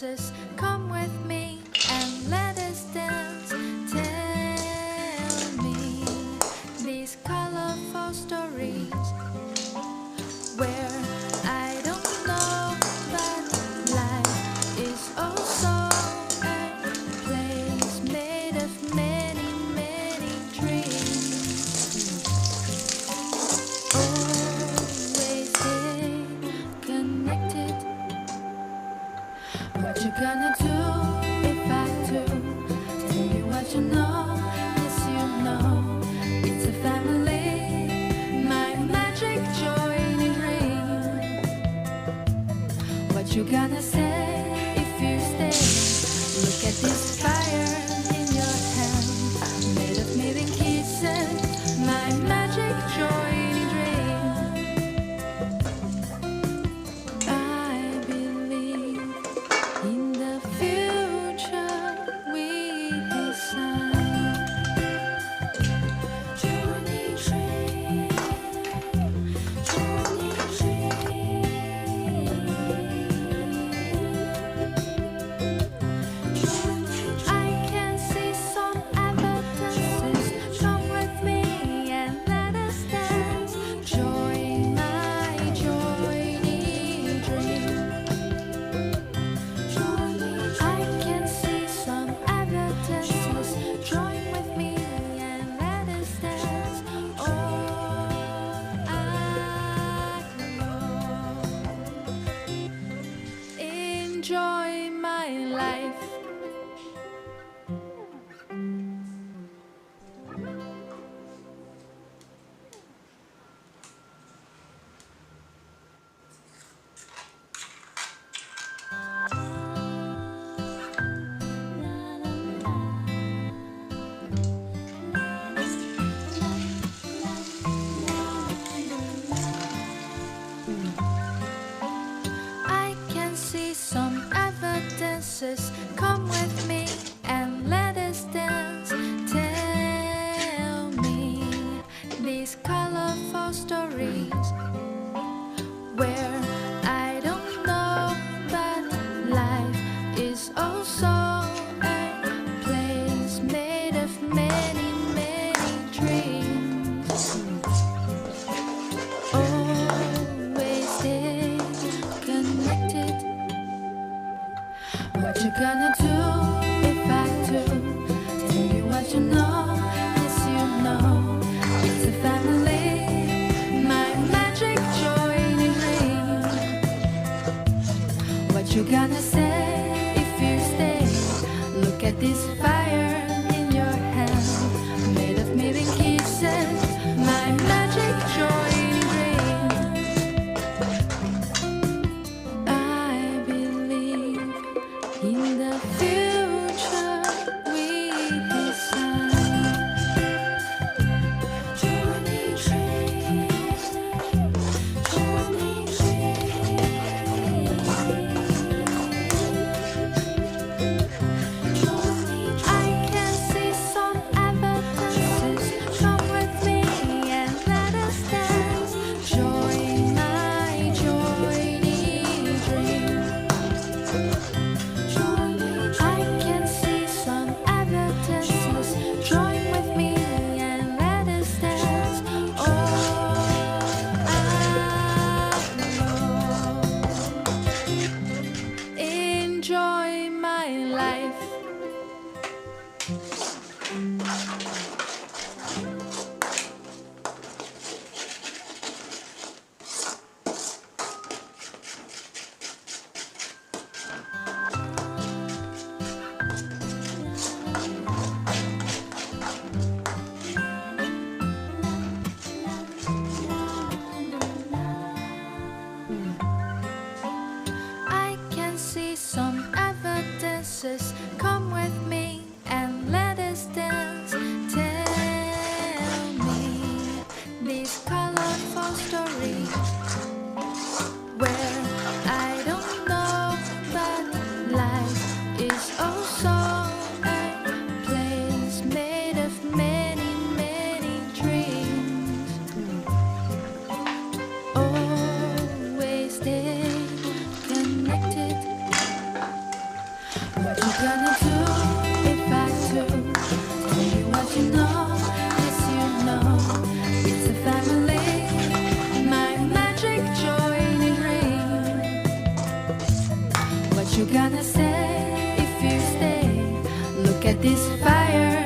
dances. Come with me and let us dance. Tell me these colorful stories where I don't know, but life is also a place made of many, many dreams. Always stay connected. What you gonna do if I do? Tell me what you know. Yes, you know. It's a family, my magic joining ring. What you gonna say if you stay? Look at this fire in your hand, made of million kisses, my magic joining ring. I believe in the future we design. Joining ring, joining ring. I can see some evidences. Come with me and let us dance. Join my joining dream. I can see some evidences. Join with me and let us dance. All I know. Enjoy my life. I can see some evidences. Come with me and let us dance. Tell me these colorful stories where I don't know, but life is also a place made of many, many dreams. Always stay connected. What you gonna do if I do? Tell me what you know. Yes, you know. It's a family, my magic joining ring. What you gonna say if you stay? Look at this fire in your hand, made of million kisses, my magic joining ring. I believe in the future we design. Joining ring, joining ring. I can see some evidences. Come with me and let us dance. Join my joining dream. I can see some evidences. Join with me and let us dance. All I know. Enjoy my life. I can see some evidences. Come with me and let us dance. Tell me these colorful stories where I don't know, but life is also a place made of many, many dreams. Always stay connected. you gonna say if you stay? Look at this fire